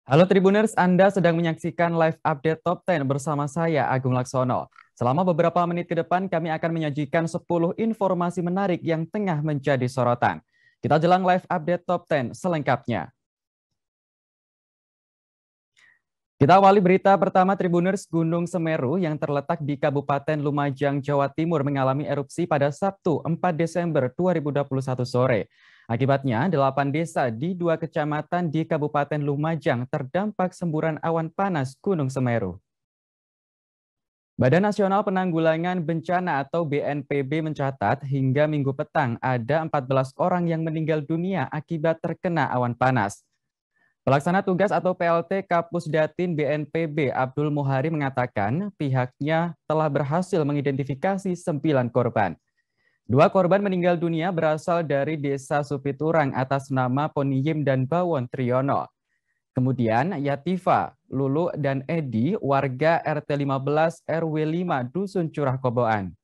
Halo Tribuners, Anda sedang menyaksikan live update Top 10 bersama saya, Agung Laksono. Selama beberapa menit ke depan, kami akan menyajikan 10 informasi menarik yang tengah menjadi sorotan. Kita jelang live update Top 10 selengkapnya. Kita awali berita pertama Tribuners. Gunung Semeru yang terletak di Kabupaten Lumajang, Jawa Timur mengalami erupsi pada Sabtu 4 Desember 2021 sore. Akibatnya, 8 desa di 2 kecamatan di Kabupaten Lumajang terdampak semburan awan panas Gunung Semeru. Badan Nasional Penanggulangan Bencana atau BNPB mencatat hingga Minggu petang ada 14 orang yang meninggal dunia akibat terkena awan panas. Pelaksana tugas atau PLT Kapus Datin BNPB Abdul Muhari mengatakan pihaknya telah berhasil mengidentifikasi 9 korban. 2 korban meninggal dunia berasal dari Desa Supiturang atas nama Poniyim dan Bawon Triyono. Kemudian Yatifa, Lulu, dan Edi warga RT 15 RW 5 Dusun Curah Koboan.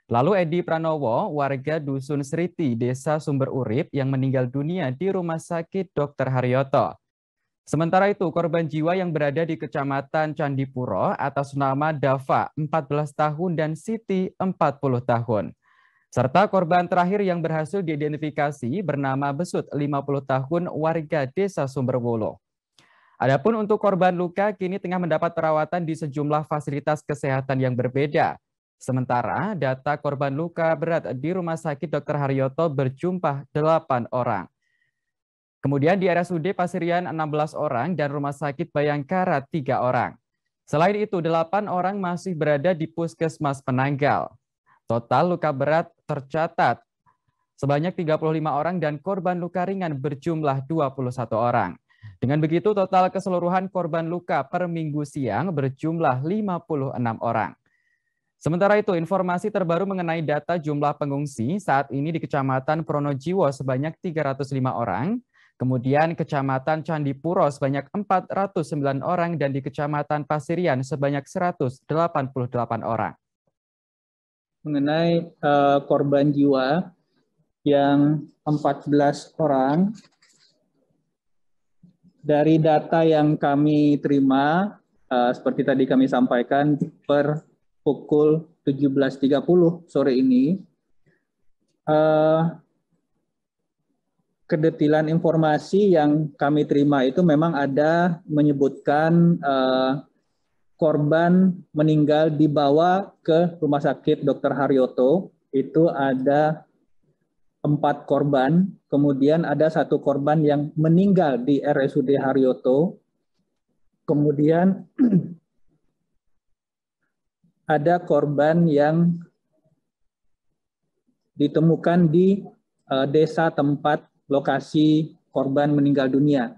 Lalu Edi Pranowo warga Dusun Seriti Desa Sumber Urip yang meninggal dunia di Rumah Sakit Dr. Haryoto. Sementara itu, korban jiwa yang berada di Kecamatan Candipuro atas nama Dava, 14 tahun, dan Siti, 40 tahun. Serta korban terakhir yang berhasil diidentifikasi bernama Besut, 50 tahun, warga Desa Sumberwulu. Adapun untuk korban luka, kini tengah mendapat perawatan di sejumlah fasilitas kesehatan yang berbeda. Sementara data korban luka berat di Rumah Sakit Dr. Haryoto berjumlah 8 orang. Kemudian di RSUD Pasirian 16 orang dan Rumah Sakit Bayangkara 3 orang. Selain itu, 8 orang masih berada di Puskesmas Penanggal. Total luka berat tercatat sebanyak 35 orang dan korban luka ringan berjumlah 21 orang. Dengan begitu, total keseluruhan korban luka per minggu siang berjumlah 56 orang. Sementara itu, informasi terbaru mengenai data jumlah pengungsi saat ini di Kecamatan Pronojiwo sebanyak 305 orang, kemudian Kecamatan Candipuro sebanyak 409 orang, dan di Kecamatan Pasirian sebanyak 188 orang. Mengenai korban jiwa yang 14 orang, dari data yang kami terima, seperti tadi kami sampaikan per pukul 17.30 sore ini, kedetilan informasi yang kami terima itu memang ada menyebutkan korban meninggal dibawa ke Rumah Sakit Dr. Haryoto. Itu ada 4 korban, kemudian ada 1 korban yang meninggal di RSUD Haryoto, kemudian ada korban yang ditemukan di desa tempat lokasi korban meninggal dunia.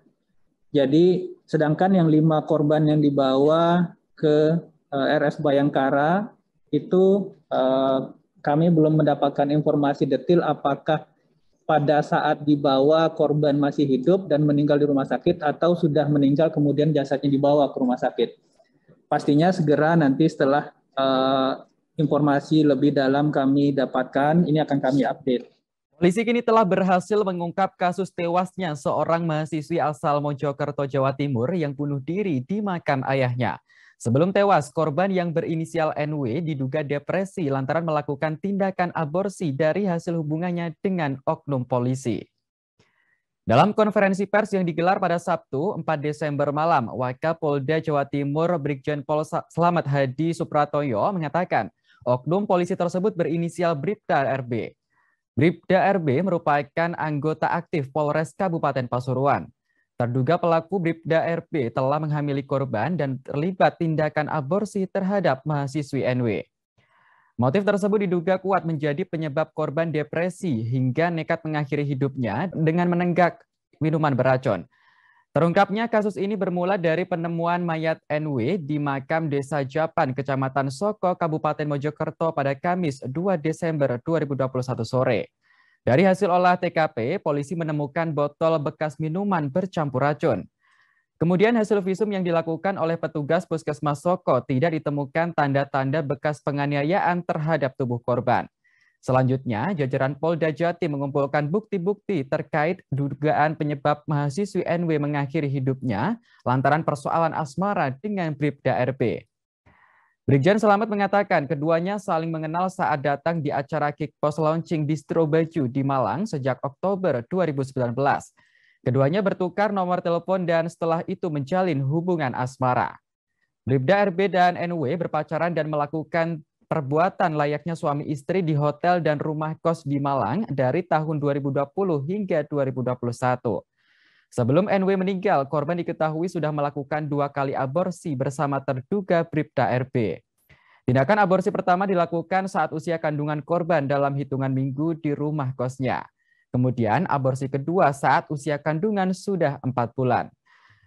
Jadi sedangkan yang 5 korban yang dibawa ke RS Bayangkara itu kami belum mendapatkan informasi detail apakah pada saat dibawa korban masih hidup dan meninggal di rumah sakit atau sudah meninggal kemudian jasadnya dibawa ke rumah sakit. Pastinya segera nanti setelah informasi lebih dalam kami dapatkan, ini akan kami update. Polisi kini telah berhasil mengungkap kasus tewasnya seorang mahasiswi asal Mojokerto, Jawa Timur yang bunuh diri di makam ayahnya. Sebelum tewas, korban yang berinisial NW diduga depresi lantaran melakukan tindakan aborsi dari hasil hubungannya dengan oknum polisi. Dalam konferensi pers yang digelar pada Sabtu 4 Desember malam, Wakapolda Jawa Timur Brigjen Pol Slamet Hadi Supratoyo mengatakan oknum polisi tersebut berinisial Bribda RB. Bribda RB merupakan anggota aktif Polres Kabupaten Pasuruan. Terduga pelaku Bribda RB telah menghamili korban dan terlibat tindakan aborsi terhadap mahasiswi NW. Motif tersebut diduga kuat menjadi penyebab korban depresi hingga nekat mengakhiri hidupnya dengan menenggak minuman beracun. Terungkapnya kasus ini bermula dari penemuan mayat NW di makam Desa Japan, Kecamatan Soko, Kabupaten Mojokerto pada Kamis 2 Desember 2021 sore. Dari hasil olah TKP, polisi menemukan botol bekas minuman bercampur racun. Kemudian hasil visum yang dilakukan oleh petugas Puskesmas Soko tidak ditemukan tanda-tanda bekas penganiayaan terhadap tubuh korban. Selanjutnya, jajaran Polda Jatim mengumpulkan bukti-bukti terkait dugaan penyebab mahasiswi NW mengakhiri hidupnya lantaran persoalan asmara dengan Bribda RB. Brigjen Selamat mengatakan keduanya saling mengenal saat datang di acara Kickpos Launching Distro Baju di Malang sejak Oktober 2019. Keduanya bertukar nomor telepon dan setelah itu menjalin hubungan asmara. Bribda RB dan NW berpacaran dan melakukan perbuatan layaknya suami istri di hotel dan rumah kos di Malang dari tahun 2020 hingga 2021. Sebelum NW meninggal, korban diketahui sudah melakukan 2 kali aborsi bersama terduga Bribda RB. Tindakan aborsi pertama dilakukan saat usia kandungan korban dalam hitungan minggu di rumah kosnya. Kemudian aborsi kedua saat usia kandungan sudah 4 bulan.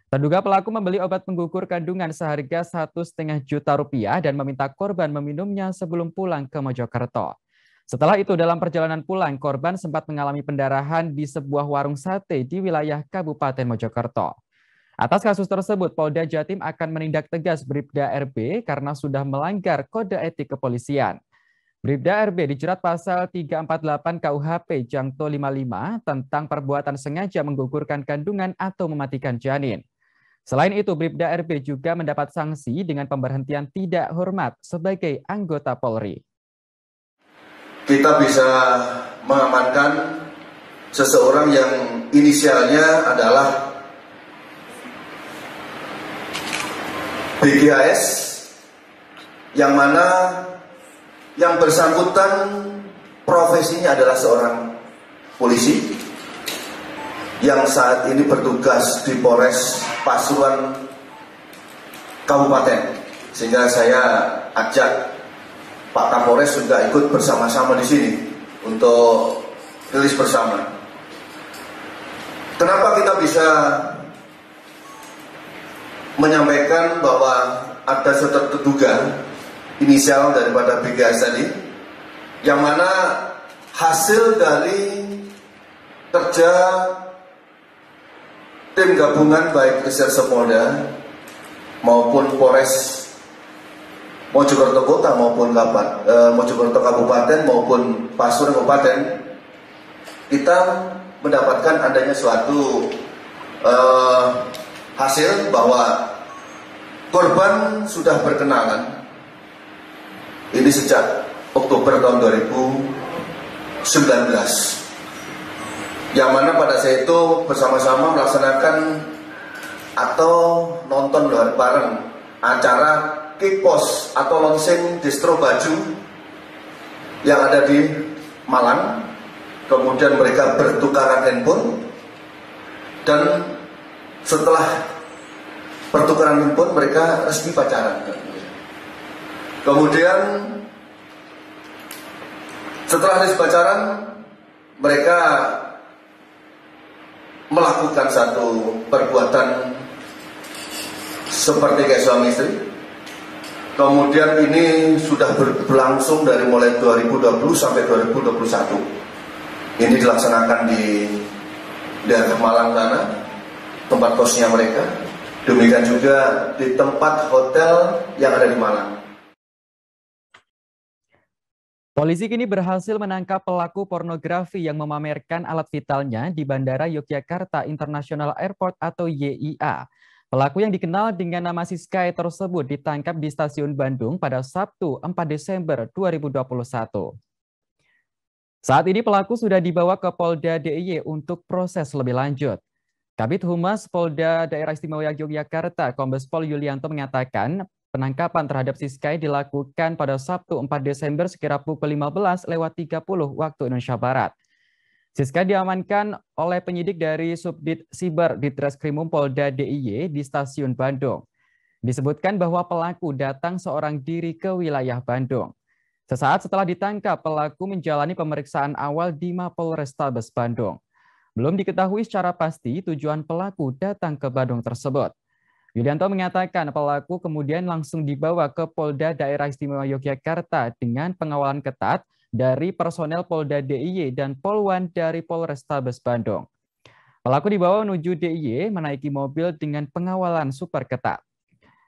Terduga pelaku membeli obat penggugur kandungan seharga Rp1,5 juta dan meminta korban meminumnya sebelum pulang ke Mojokerto. Setelah itu dalam perjalanan pulang, korban sempat mengalami pendarahan di sebuah warung sate di wilayah Kabupaten Mojokerto. Atas kasus tersebut, Polda Jatim akan menindak tegas Bribda RB karena sudah melanggar kode etik kepolisian. Bribda RB dijerat pasal 348 KUHP Jangto 55 tentang perbuatan sengaja menggugurkan kandungan atau mematikan janin. Selain itu, Bribda RB juga mendapat sanksi dengan pemberhentian tidak hormat sebagai anggota Polri. Kita bisa mengamankan seseorang yang inisialnya adalah BGHS, yang mana yang bersangkutan profesinya adalah seorang polisi yang saat ini bertugas di Polres Pasuruan Kabupaten, sehingga saya ajak Pak Kapolres juga ikut bersama-sama di sini untuk rilis bersama. Kenapa kita bisa menyampaikan bahwa ada terduga inisial daripada BGHS tadi, yang mana hasil dari kerja tim gabungan baik Reserse Polda maupun Polres Mojokerto Kota maupun Mojokerto Kabupaten maupun Pasuruan Kabupaten, kita mendapatkan adanya suatu hasil bahwa korban sudah berkenalan ini sejak Oktober tahun 2019. Yang mana pada saat itu bersama-sama melaksanakan atau nonton bareng acara Kickpos atau launching distro baju yang ada di Malang. Kemudian mereka bertukaran handphone, dan setelah pertukaran handphone mereka resmi pacaran. Kemudian setelah resmi pacaran mereka melakukan satu perbuatan seperti kayak suami istri. Kemudian ini sudah berlangsung dari mulai 2020 sampai 2021. Ini dilaksanakan di daerah Malang sana, tempat kosnya mereka. Demikian juga di tempat hotel yang ada di Malang. Polisi kini berhasil menangkap pelaku pornografi yang memamerkan alat vitalnya di Bandara Yogyakarta International Airport atau YIA. Pelaku yang dikenal dengan nama Siskai tersebut ditangkap di Stasiun Bandung pada Sabtu 4 Desember 2021. Saat ini pelaku sudah dibawa ke Polda DIY untuk proses lebih lanjut. Kabid Humas Polda Daerah Istimewa Yogyakarta, Kombes Pol Yulianto mengatakan penangkapan terhadap Siskai dilakukan pada Sabtu 4 Desember sekira pukul 15.30 waktu Indonesia Barat. Siskai diamankan oleh penyidik dari Subdit Siber Ditreskrimum Polda DIY di Stasiun Bandung. Disebutkan bahwa pelaku datang seorang diri ke wilayah Bandung. Sesaat setelah ditangkap, pelaku menjalani pemeriksaan awal di Mapolrestabes Bandung. Belum diketahui secara pasti tujuan pelaku datang ke Bandung tersebut. Yulianto mengatakan pelaku kemudian langsung dibawa ke Polda Daerah Istimewa Yogyakarta dengan pengawalan ketat dari personel Polda DIY dan Polwan dari Polrestabes Bandung. Pelaku dibawa menuju DIY menaiki mobil dengan pengawalan super ketat.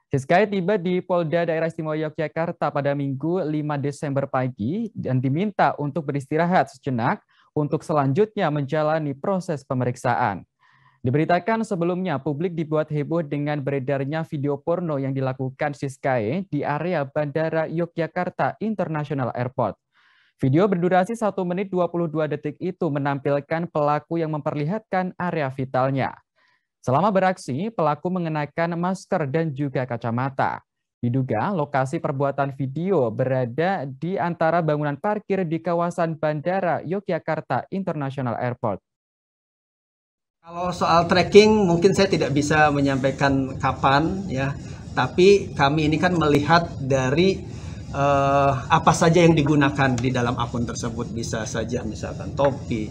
Siskae tiba di Polda Daerah Istimewa Yogyakarta pada Minggu 5 Desember pagi dan diminta untuk beristirahat sejenak untuk selanjutnya menjalani proses pemeriksaan. Diberitakan sebelumnya, publik dibuat heboh dengan beredarnya video porno yang dilakukan Siskae di area Bandara Yogyakarta International Airport. Video berdurasi 1 menit 22 detik itu menampilkan pelaku yang memperlihatkan area vitalnya. Selama beraksi, pelaku mengenakan masker dan juga kacamata. Diduga lokasi perbuatan video berada di antara bangunan parkir di kawasan Bandara Yogyakarta International Airport. Kalau soal tracking mungkin saya tidak bisa menyampaikan kapan ya, tapi kami ini kan melihat dari apa saja yang digunakan di dalam akun tersebut, bisa saja misalkan topi,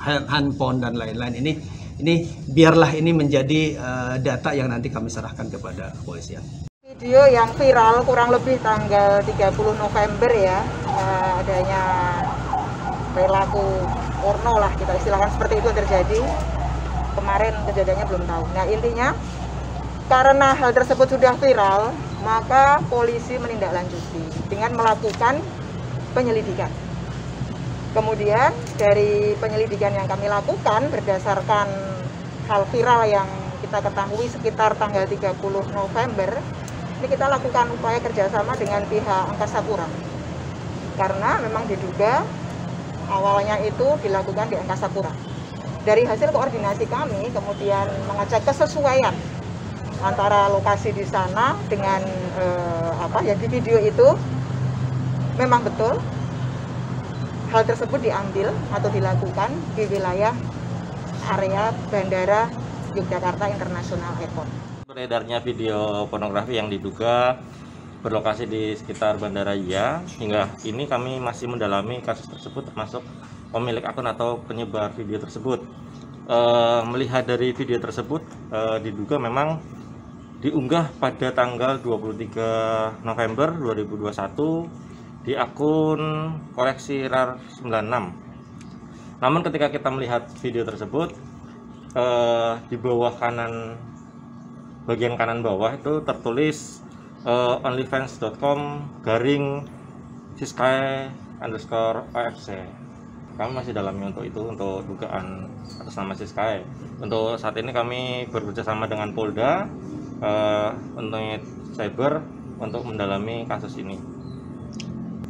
handphone dan lain-lain. Ini biarlah ini menjadi data yang nanti kami serahkan kepada kepolisian. Video yang viral kurang lebih tanggal 30 November ya, adanya perilaku porno lah kita istilahkan seperti itu terjadi. Kemarin kejadiannya belum tahu. Nah intinya karena hal tersebut sudah viral, maka polisi menindaklanjuti dengan melakukan penyelidikan. Kemudian dari penyelidikan yang kami lakukan berdasarkan hal viral yang kita ketahui sekitar tanggal 30 November, ini kita lakukan upaya kerjasama dengan pihak Angkasa Pura. Karena memang diduga awalnya itu dilakukan di Angkasa Pura. Dari hasil koordinasi kami kemudian mengecek kesesuaian antara lokasi di sana dengan yang di video itu memang betul hal tersebut diambil atau dilakukan di wilayah area Bandara Yogyakarta International Airport. Beredarnya video pornografi yang diduga berlokasi di sekitar Bandara Iya, hingga ini kami masih mendalami kasus tersebut termasuk pemilik akun atau penyebar video tersebut. Melihat dari video tersebut diduga memang diunggah pada tanggal 23 November 2021 di akun koleksi RAR 96. Namun ketika kita melihat video tersebut, di bawah kanan, bagian kanan bawah itu tertulis onlyfans.com/Siskae_OFC. Kami masih dalami untuk itu, untuk dugaan atas nama Siskae. Untuk saat ini kami bekerjasama dengan Polda, unit cyber untuk mendalami kasus ini.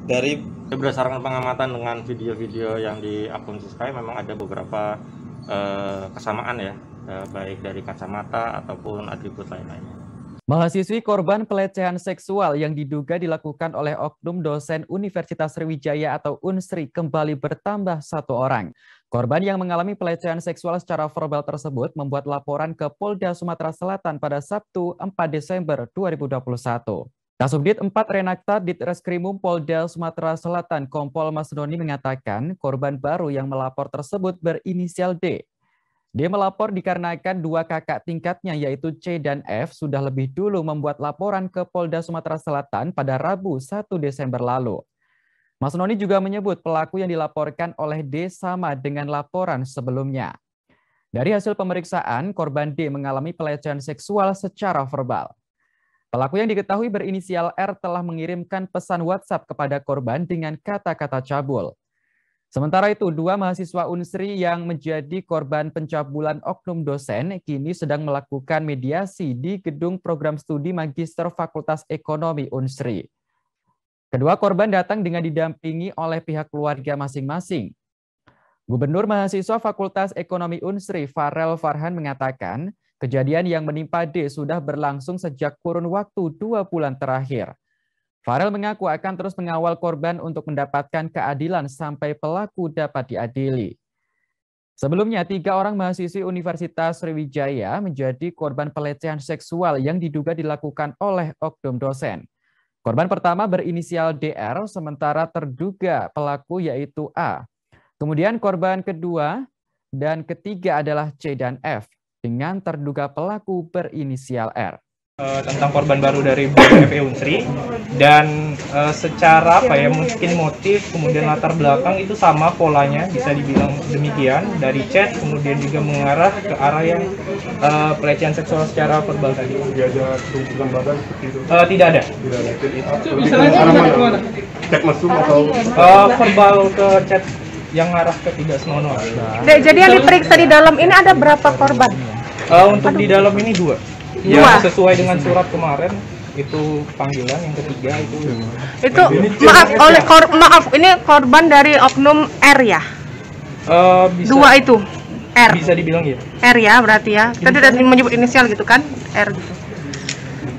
Dari berdasarkan pengamatan dengan video-video yang di akun Siskae, memang ada beberapa kesamaan ya, baik dari kacamata ataupun atribut lain-lainnya. Mahasiswi korban pelecehan seksual yang diduga dilakukan oleh oknum dosen Universitas Sriwijaya atau Unsri kembali bertambah 1 orang. Korban yang mengalami pelecehan seksual secara verbal tersebut membuat laporan ke Polda Sumatera Selatan pada Sabtu 4 Desember 2021. Kasubdit 4 Renakta Ditreskrimum Polda Sumatera Selatan Kompol Mas Doni mengatakan korban baru yang melapor tersebut berinisial D. D melapor dikarenakan 2 kakak tingkatnya yaitu C dan F sudah lebih dulu membuat laporan ke Polda Sumatera Selatan pada Rabu 1 Desember lalu. Mas Doni juga menyebut pelaku yang dilaporkan oleh D sama dengan laporan sebelumnya. Dari hasil pemeriksaan, korban D mengalami pelecehan seksual secara verbal. Pelaku yang diketahui berinisial R telah mengirimkan pesan WhatsApp kepada korban dengan kata-kata cabul. Sementara itu, 2 mahasiswa Unsri yang menjadi korban pencabulan oknum dosen kini sedang melakukan mediasi di gedung program studi Magister Fakultas Ekonomi Unsri. Kedua korban datang dengan didampingi oleh pihak keluarga masing-masing. Gubernur Mahasiswa Fakultas Ekonomi Unsri, Farel Farhan mengatakan, kejadian yang menimpa D sudah berlangsung sejak kurun waktu 2 bulan terakhir. Farel mengaku akan terus mengawal korban untuk mendapatkan keadilan sampai pelaku dapat diadili. Sebelumnya, 3 orang mahasiswi Universitas Sriwijaya menjadi korban pelecehan seksual yang diduga dilakukan oleh oknum dosen. Korban pertama berinisial DR, sementara terduga pelaku yaitu A. Kemudian korban kedua dan ketiga adalah C dan F, dengan terduga pelaku berinisial R. Tentang korban baru dari BMFE Unsri, dan secara mungkin motif kemudian latar belakang itu sama polanya, bisa dibilang demikian, dari chat kemudian juga mengarah ke arah yang pelecehan seksual secara verbal tadi. Tidak ada tumpukan badan seperti itu? Tidak ada. Chat mesum atau verbal ke chat yang arah ke tidak senonoh. Jadi yang diperiksa di dalam ini ada berapa korban? Untuk di dalam ini 2. Ya, sesuai dengan surat kemarin itu panggilan yang ketiga itu. Maaf, ini korban dari oknum R ya? Bisa, 2 itu R. Bisa dibilang gitu. R ya berarti ya. Kita tidak menyebut inisial gitu kan? R gitu.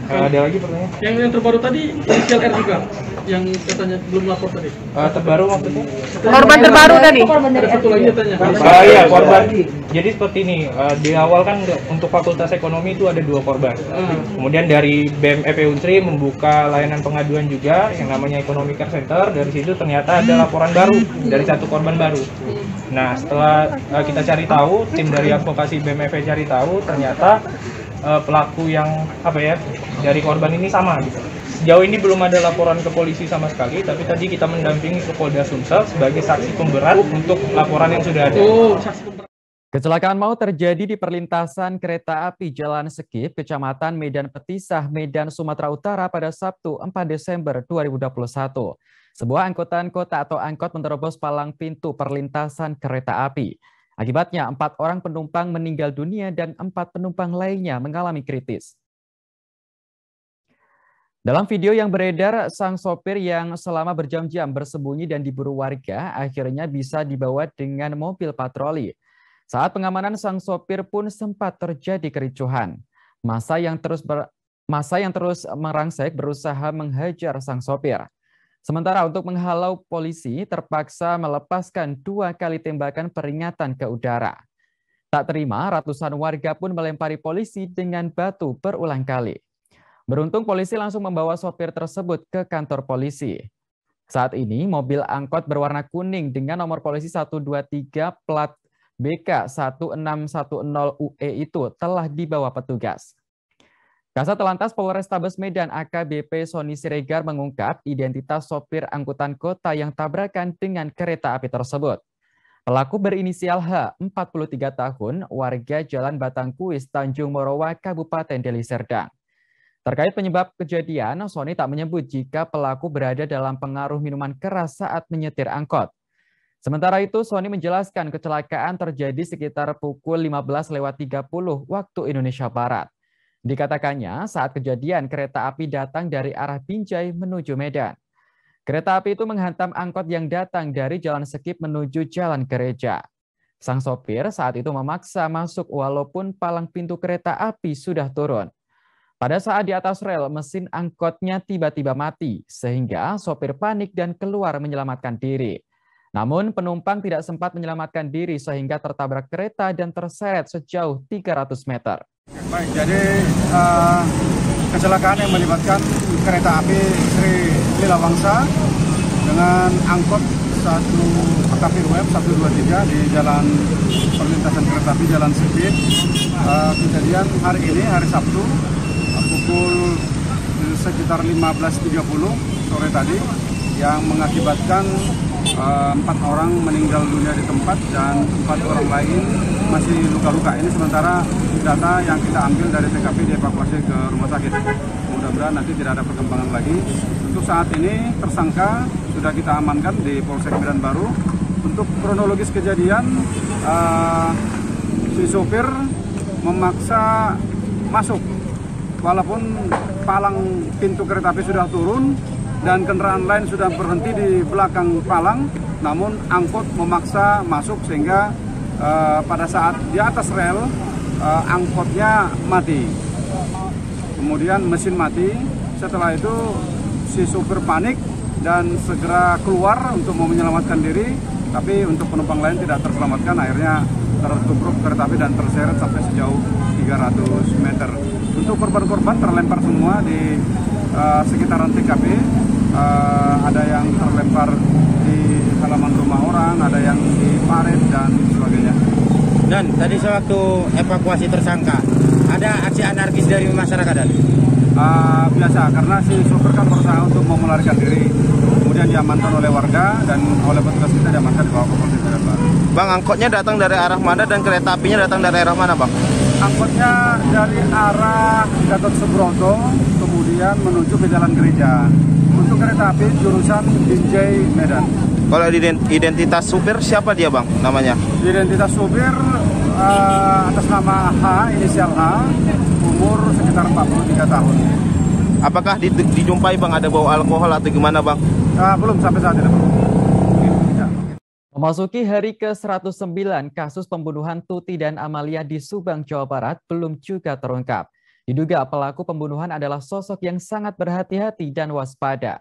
Ada lagi pertanyaan? Yang terbaru tadi inisial R juga, yang katanya belum lapor tadi. Terbaru maksudnya? Korban terbaru tadi. Ada satu lagi katanya. Iya, korban. Jadi seperti ini, di awal kan untuk Fakultas Ekonomi itu ada 2 korban. Kemudian dari BMFE Unsri membuka layanan pengaduan juga yang namanya Ekonomi Care Center. Dari situ ternyata ada laporan baru dari 1 korban baru. Nah, setelah kita cari tahu, tim dari advokasi BMFE cari tahu, ternyata pelaku yang dari korban ini sama gitu. Sejauh ini belum ada laporan ke polisi sama sekali, tapi tadi kita mendampingi ke Polda Sumsel sebagai saksi pemberat untuk laporan yang sudah ada. Kecelakaan maut terjadi di perlintasan kereta api Jalan Sekip, Kecamatan Medan Petisah, Medan, Sumatera Utara pada Sabtu 4 Desember 2021. Sebuah angkutan kota atau angkot menerobos palang pintu perlintasan kereta api. Akibatnya 4 orang penumpang meninggal dunia dan 4 penumpang lainnya mengalami kritis. Dalam video yang beredar, sang sopir yang selama berjam-jam bersembunyi dan diburu warga akhirnya bisa dibawa dengan mobil patroli. Saat pengamanan, sang sopir pun sempat terjadi kericuhan. Massa yang terus merangsek berusaha menghajar sang sopir. Sementara untuk menghalau polisi terpaksa melepaskan 2 kali tembakan peringatan ke udara. Tak terima, ratusan warga pun melempari polisi dengan batu berulang kali. Beruntung polisi langsung membawa sopir tersebut ke kantor polisi. Saat ini mobil angkot berwarna kuning dengan nomor polisi 123 plat BK 1610 UE itu telah dibawa petugas. Kasat Telantas Polrestabes Medan AKBP Sony Siregar mengungkap identitas sopir angkutan kota yang tabrakan dengan kereta api tersebut. Pelaku berinisial H, 43 tahun, warga Jalan Batangkuis, Tanjung Morowa, Kabupaten Deli Serdang. Terkait penyebab kejadian, Sony tak menyebut jika pelaku berada dalam pengaruh minuman keras saat menyetir angkot. Sementara itu, Sony menjelaskan kecelakaan terjadi sekitar pukul 15.30 waktu Indonesia Barat. Dikatakannya saat kejadian kereta api datang dari arah Binjai menuju Medan. Kereta api itu menghantam angkot yang datang dari Jalan Sekip menuju Jalan Gereja. Sang sopir saat itu memaksa masuk walaupun palang pintu kereta api sudah turun. Pada saat di atas rel, mesin angkotnya tiba-tiba mati sehingga sopir panik dan keluar menyelamatkan diri. Namun penumpang tidak sempat menyelamatkan diri sehingga tertabrak kereta dan terseret sejauh 300 meter. Baik, jadi kecelakaan yang melibatkan kereta api Sri Lila Wangsa dengan angkot AKP UM 123 di jalan perlintasan kereta api Jalan Sekip. Kejadian hari ini, hari Sabtu, pukul sekitar 15.30 sore tadi, yang mengakibatkan 4 orang meninggal dunia di tempat dan 4 orang lain masih luka-luka. Ini sementara data yang kita ambil dari TKP dievakuasi ke rumah sakit. Mudah-mudahan nanti tidak ada perkembangan lagi. Untuk saat ini tersangka sudah kita amankan di Polsek Medan Baru. Untuk kronologis kejadian, si sopir memaksa masuk walaupun palang pintu kereta api sudah turun dan kendaraan lain sudah berhenti di belakang palang, namun angkot memaksa masuk sehingga pada saat di atas rel angkotnya mati. Kemudian mesin mati. Setelah itu si supir panik dan segera keluar untuk mau menyelamatkan diri, tapi untuk penumpang lain tidak terselamatkan. Akhirnya tertubruk kereta api dan terseret sampai sejauh 300 meter. Untuk korban-korban terlempar semua di sekitaran TKP. Ada yang terlempar di halaman rumah orang, ada yang di parit dan sebagainya. Dan tadi sewaktu evakuasi tersangka, ada aksi anarkis dari masyarakat. biasa karena si sopir kan berusaha untuk mau melarikan diri. Kemudian diamankan oleh warga dan oleh petugas kita diamankan di bawah Polres Cirebon. Bang, angkotnya datang dari arah mana dan kereta apinya datang dari arah mana, Bang? Angkotnya dari arah Gatot Subroto, kemudian menuju ke Jalan Gereja. Untuk kereta api jurusan Binjai Medan. Kalau identitas supir siapa dia, Bang, namanya? Identitas supir atas nama H, inisial H, umur sekitar 43 tahun. Apakah dijumpai, Bang, ada bau alkohol atau gimana, Bang? Belum sampai saat ini, Bang. Memasuki hari ke-109, kasus pembunuhan Tuti dan Amalia di Subang, Jawa Barat belum juga terungkap. Diduga pelaku pembunuhan adalah sosok yang sangat berhati-hati dan waspada.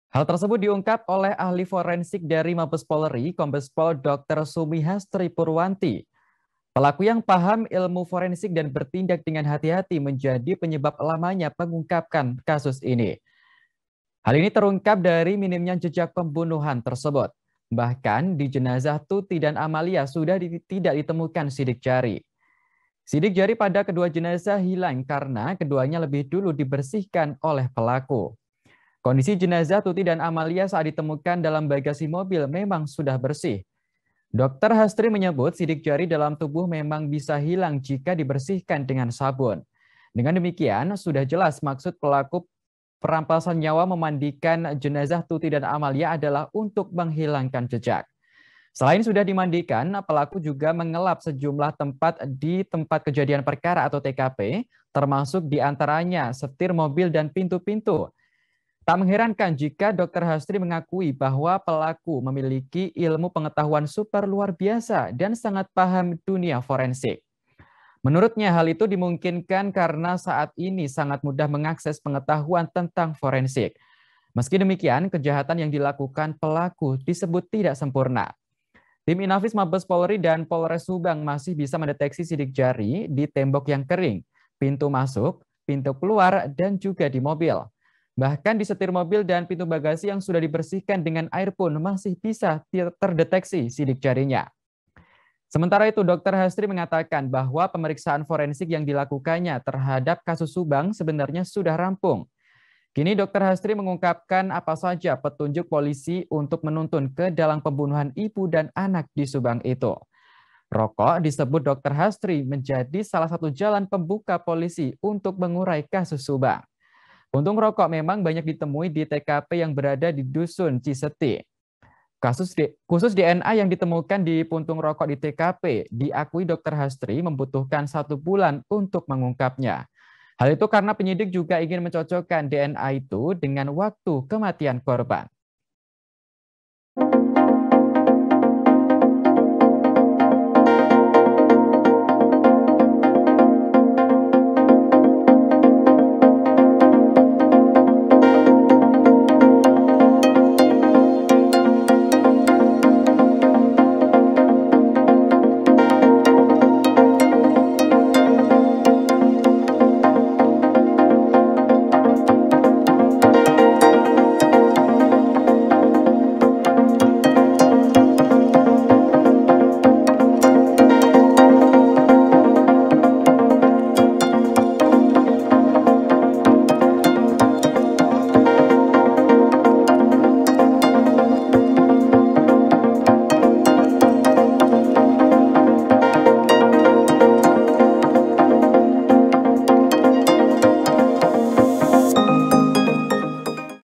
Hal tersebut diungkap oleh ahli forensik dari Mabes Polri, Kombes Pol Dr. Sumihastri Purwanti. Pelaku yang paham ilmu forensik dan bertindak dengan hati-hati menjadi penyebab lamanya mengungkapkan kasus ini. Hal ini terungkap dari minimnya jejak pembunuhan tersebut. Bahkan di jenazah Tuti dan Amalia sudah tidak ditemukan sidik jari. Sidik jari pada kedua jenazah hilang karena keduanya lebih dulu dibersihkan oleh pelaku. Kondisi jenazah Tuti dan Amalia saat ditemukan dalam bagasi mobil memang sudah bersih. Dr. Hastri menyebut sidik jari dalam tubuh memang bisa hilang jika dibersihkan dengan sabun. Dengan demikian, sudah jelas maksud pelaku perampasan nyawa memandikan jenazah Tuti dan Amalia adalah untuk menghilangkan jejak. Selain sudah dimandikan, pelaku juga mengelap sejumlah tempat di tempat kejadian perkara atau TKP, termasuk diantaranya setir mobil dan pintu-pintu. Tak mengherankan jika Dr. Hastri mengakui bahwa pelaku memiliki ilmu pengetahuan super luar biasa dan sangat paham dunia forensik. Menurutnya hal itu dimungkinkan karena saat ini sangat mudah mengakses pengetahuan tentang forensik. Meski demikian, kejahatan yang dilakukan pelaku disebut tidak sempurna. Tim Inafis Mabes Polri dan Polres Subang masih bisa mendeteksi sidik jari di tembok yang kering, pintu masuk, pintu keluar, dan juga di mobil. Bahkan di setir mobil dan pintu bagasi yang sudah dibersihkan dengan air pun masih bisa terdeteksi sidik jarinya. Sementara itu, Dr. Hastri mengatakan bahwa pemeriksaan forensik yang dilakukannya terhadap kasus Subang sebenarnya sudah rampung. Kini Dr. Hastri mengungkapkan apa saja petunjuk polisi untuk menuntun ke dalam pembunuhan ibu dan anak di Subang itu. Rokok disebut Dr. Hastri menjadi salah satu jalan pembuka polisi untuk mengurai kasus Subang. Puntung rokok memang banyak ditemui di TKP yang berada di Dusun Ciseti. Khusus DNA yang ditemukan di puntung rokok di TKP diakui Dr. Hastri membutuhkan 1 bulan untuk mengungkapnya. Hal itu karena penyidik juga ingin mencocokkan DNA itu dengan waktu kematian korban.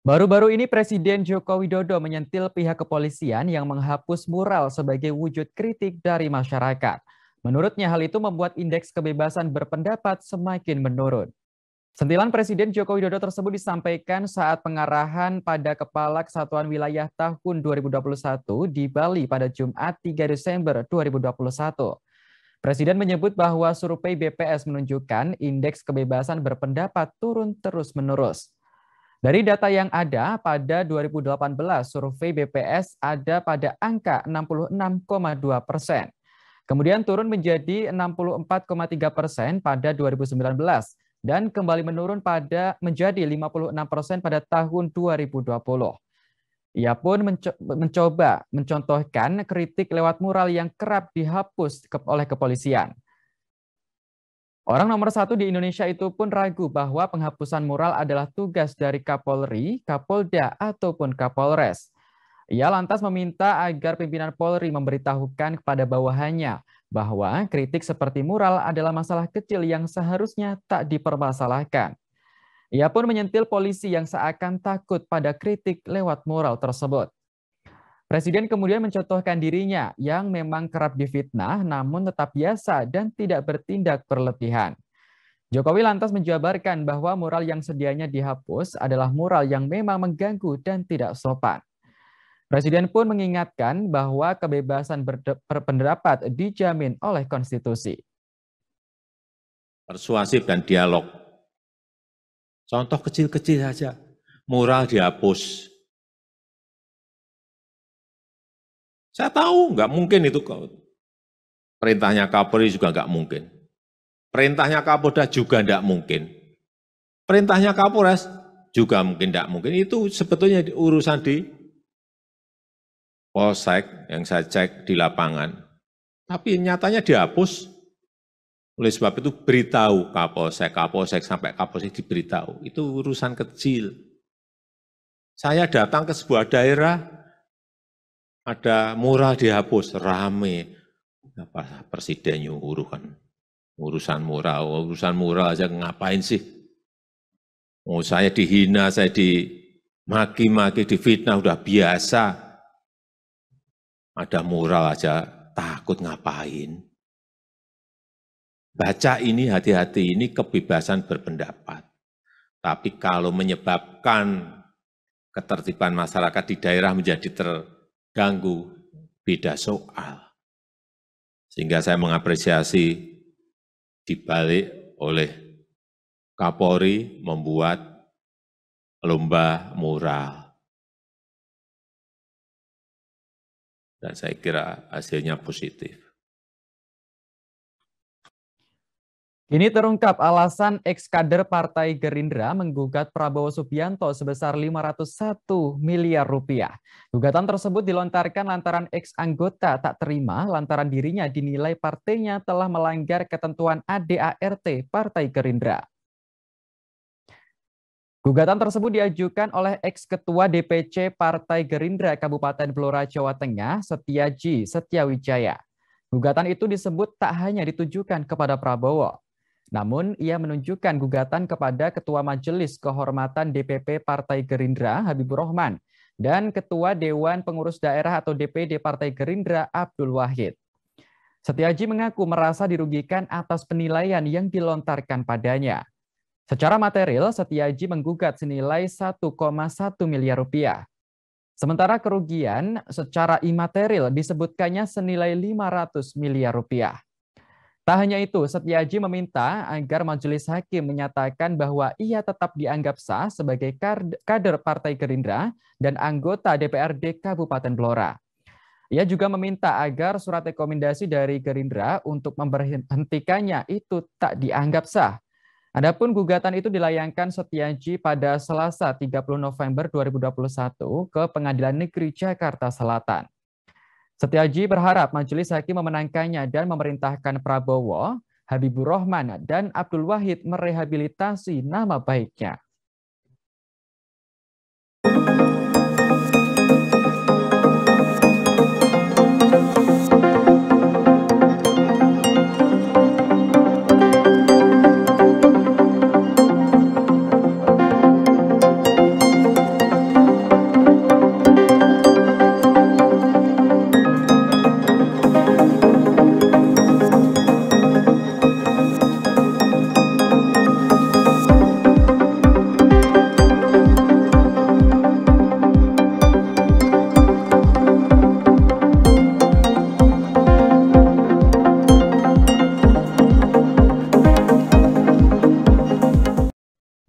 Baru-baru ini Presiden Joko Widodo menyentil pihak kepolisian yang menghapus mural sebagai wujud kritik dari masyarakat. Menurutnya hal itu membuat indeks kebebasan berpendapat semakin menurun. Sentilan Presiden Joko Widodo tersebut disampaikan saat pengarahan pada Kepala Kesatuan Wilayah tahun 2021 di Bali pada Jumat 3 Desember 2021. Presiden menyebut bahwa survei BPS menunjukkan indeks kebebasan berpendapat turun terus-menerus. Dari data yang ada, pada 2018 survei BPS ada pada angka 66,2%. Kemudian turun menjadi 64,3% pada 2019 dan kembali menurun menjadi 56% pada tahun 2020. Ia pun mencoba mencontohkan kritik lewat mural yang kerap dihapus oleh kepolisian. Orang nomor 1 di Indonesia itu pun ragu bahwa penghapusan mural adalah tugas dari Kapolri, Kapolda, ataupun Kapolres. Ia lantas meminta agar pimpinan Polri memberitahukan kepada bawahannya bahwa kritik seperti mural adalah masalah kecil yang seharusnya tak dipermasalahkan. Ia pun menyentil polisi yang seakan takut pada kritik lewat mural tersebut. Presiden kemudian mencontohkan dirinya yang memang kerap difitnah namun tetap biasa dan tidak bertindak berlebihan. Jokowi lantas menjabarkan bahwa mural yang sedianya dihapus adalah mural yang memang mengganggu dan tidak sopan. Presiden pun mengingatkan bahwa kebebasan berpendapat dijamin oleh konstitusi. Persuasif dan dialog. Contoh kecil-kecil saja, mural dihapus. Saya tahu nggak mungkin itu, perintahnya Kapolri juga nggak mungkin. Perintahnya Kapolda juga nggak mungkin. Perintahnya Kapolres juga mungkin nggak mungkin. Itu sebetulnya urusan di Polsek yang saya cek di lapangan. Tapi nyatanya dihapus. Oleh sebab itu beritahu Kapolsek sampai Kapolsek diberitahu. Itu urusan kecil. Saya datang ke sebuah daerah, ada mural dihapus, rame. Apa presiden nyuruh kan? Urusan mural aja ngapain sih? Oh, saya dihina, saya dimaki-maki, difitnah, udah biasa. Ada mural aja takut ngapain? Baca ini, hati-hati, ini kebebasan berpendapat. Tapi kalau menyebabkan ketertiban masyarakat di daerah menjadi terganggu, beda soal. Sehingga saya mengapresiasi dibalik oleh Kapolri membuat lomba mural. Dan saya kira hasilnya positif. Ini terungkap alasan ex-kader Partai Gerindra menggugat Prabowo Subianto sebesar 501 miliar rupiah. Gugatan tersebut dilontarkan lantaran ex-anggota tak terima lantaran dirinya dinilai partainya telah melanggar ketentuan ADART Partai Gerindra. Gugatan tersebut diajukan oleh ex-ketua DPC Partai Gerindra Kabupaten Blora, Jawa Tengah, Setiaji Setiawijaya. Gugatan itu disebut tak hanya ditujukan kepada Prabowo. Namun, ia menunjukkan gugatan kepada Ketua Majelis Kehormatan DPP Partai Gerindra, Habibur Rahman, dan Ketua Dewan Pengurus Daerah atau DPD Partai Gerindra, Abdul Wahid. Setiaji mengaku merasa dirugikan atas penilaian yang dilontarkan padanya. Secara material, Setiaji menggugat senilai 1,1 miliar rupiah. Sementara kerugian secara imaterial disebutkannya senilai 500 miliar rupiah. Tak hanya itu, Setiaji meminta agar majelis hakim menyatakan bahwa ia tetap dianggap sah sebagai kader Partai Gerindra dan anggota DPRD Kabupaten Blora. Ia juga meminta agar surat rekomendasi dari Gerindra untuk memberhentikannya itu tak dianggap sah. Adapun gugatan itu dilayangkan Setiaji pada Selasa 30 November 2021 ke Pengadilan Negeri Jakarta Selatan. Setiaji berharap majelis hakim memenangkannya dan memerintahkan Prabowo, Habibur Rahman, dan Abdul Wahid merehabilitasi nama baiknya.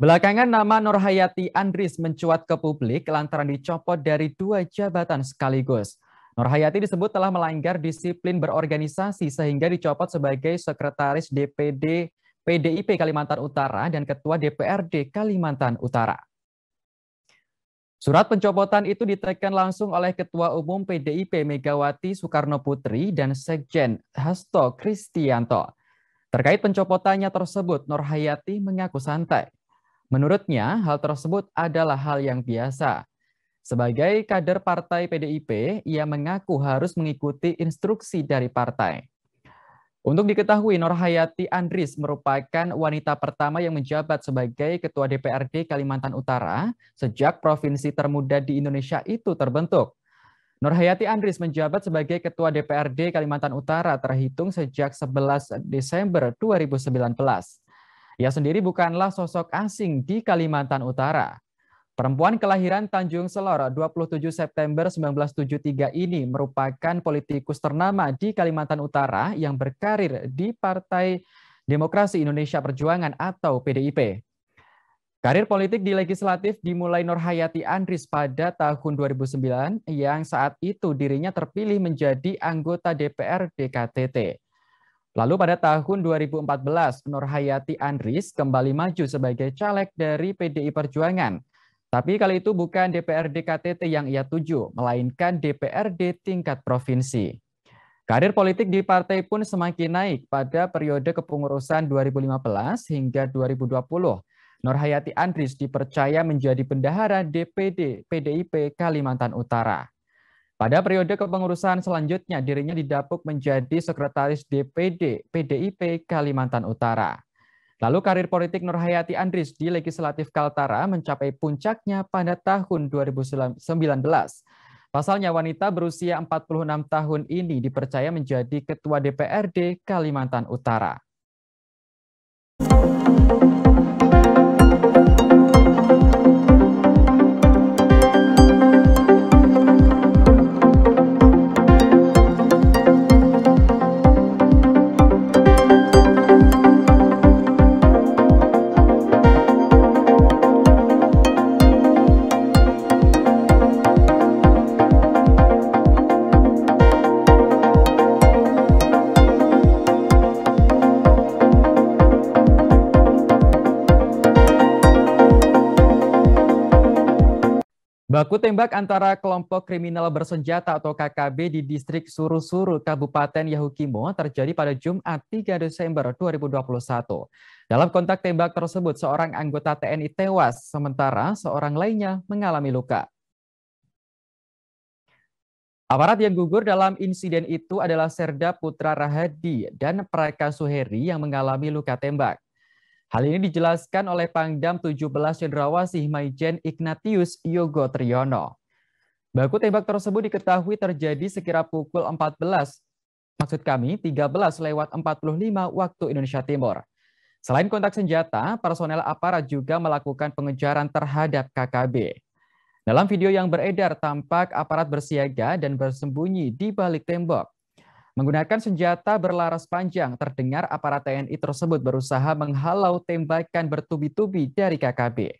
Belakangan nama Nurhayati Andries mencuat ke publik lantaran dicopot dari 2 jabatan sekaligus. Nurhayati disebut telah melanggar disiplin berorganisasi sehingga dicopot sebagai Sekretaris DPD PDIP Kalimantan Utara dan Ketua DPRD Kalimantan Utara. Surat pencopotan itu ditekan langsung oleh Ketua Umum PDIP Megawati Soekarno Putri dan Sekjen Hasto Kristianto. Terkait pencopotannya tersebut, Nur Hayati mengaku santai. Menurutnya, hal tersebut adalah hal yang biasa. Sebagai kader partai PDIP, ia mengaku harus mengikuti instruksi dari partai. Untuk diketahui, Nur Hayati Andris merupakan wanita pertama yang menjabat sebagai Ketua DPRD Kalimantan Utara sejak provinsi termuda di Indonesia itu terbentuk. Nur Hayati Andris menjabat sebagai Ketua DPRD Kalimantan Utara terhitung sejak 11 Desember 2019. Ia sendiri bukanlah sosok asing di Kalimantan Utara. Perempuan kelahiran Tanjung Selor 27 September 1973 ini merupakan politikus ternama di Kalimantan Utara yang berkarir di Partai Demokrasi Indonesia Perjuangan atau PDIP. Karir politik di legislatif dimulai Nur Hayati Andris pada tahun 2009 yang saat itu dirinya terpilih menjadi anggota DPRD KTT. Lalu pada tahun 2014 Nur Hayati Andris kembali maju sebagai caleg dari PDI Perjuangan. Tapi kali itu bukan DPRD KTT yang ia tuju, melainkan DPRD tingkat provinsi. Karir politik di partai pun semakin naik pada periode kepengurusan 2015 hingga 2020. Nur Hayati Andris dipercaya menjadi bendahara DPD PDIP Kalimantan Utara. Pada periode kepengurusan selanjutnya, dirinya didapuk menjadi sekretaris DPD PDIP Kalimantan Utara. Lalu karir politik Nur Hayati Andris di Legislatif Kaltara mencapai puncaknya pada tahun 2019. Pasalnya wanita berusia 46 tahun ini dipercaya menjadi Ketua DPRD Kalimantan Utara. Baku tembak antara kelompok kriminal bersenjata atau KKB di distrik Suru-Suru, Kabupaten Yahukimo terjadi pada Jumat 3 Desember 2021. Dalam kontak tembak tersebut, seorang anggota TNI tewas, sementara seorang lainnya mengalami luka. Aparat yang gugur dalam insiden itu adalah Serda Putra Rahadi dan Praka Suheri yang mengalami luka tembak. Hal ini dijelaskan oleh Pangdam 17 Cendrawasih Maijen Ignatius Yogo Triyono. Baku tembak tersebut diketahui terjadi sekira pukul 13.45 waktu Indonesia Timur. Selain kontak senjata, personel aparat juga melakukan pengejaran terhadap KKB. Dalam video yang beredar, tampak aparat bersiaga dan bersembunyi di balik tembok. Menggunakan senjata berlaras panjang, terdengar aparat TNI tersebut berusaha menghalau tembakan bertubi-tubi dari KKB.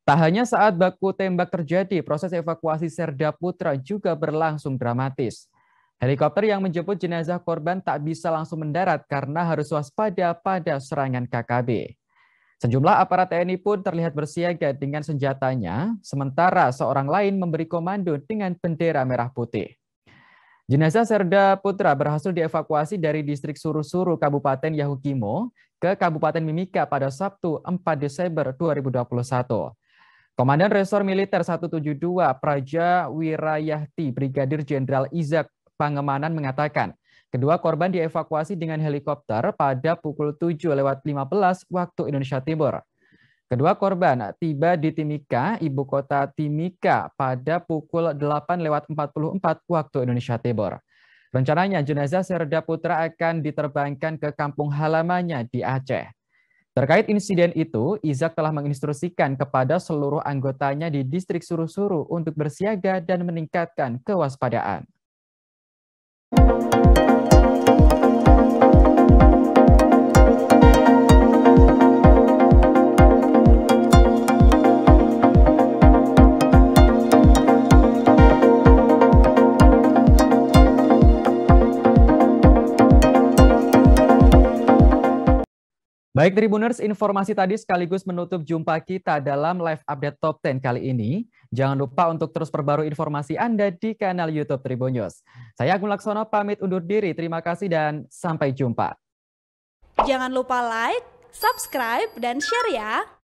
Tak hanya saat baku tembak terjadi, proses evakuasi Serda Putra juga berlangsung dramatis. Helikopter yang menjemput jenazah korban tak bisa langsung mendarat karena harus waspada pada serangan KKB. Sejumlah aparat TNI pun terlihat bersiaga dengan senjatanya, sementara seorang lain memberi komando dengan bendera merah putih. Jenazah Serda Putra berhasil dievakuasi dari distrik Suru-Suru Kabupaten Yahukimo ke Kabupaten Mimika pada Sabtu 4 Desember 2021. Komandan Resor Militer 172 Praja Wirayahti Brigadir Jenderal Izak Pangemanan mengatakan, kedua korban dievakuasi dengan helikopter pada pukul 7:15 waktu Indonesia Timur. Kedua korban tiba di Timika, ibu kota Timika, pada pukul 8:44 waktu Indonesia Timur. Rencananya jenazah Serda Putra akan diterbangkan ke kampung halamannya di Aceh. Terkait insiden itu, Izak telah menginstruksikan kepada seluruh anggotanya di distrik Suru-Suru untuk bersiaga dan meningkatkan kewaspadaan. Baik Tribuners, informasi tadi sekaligus menutup jumpa kita dalam live update Top 10 kali ini. Jangan lupa untuk terus perbarui informasi Anda di kanal YouTube Tribun News. Saya Agung Laksono pamit undur diri. Terima kasih dan sampai jumpa. Jangan lupa like, subscribe, dan share ya.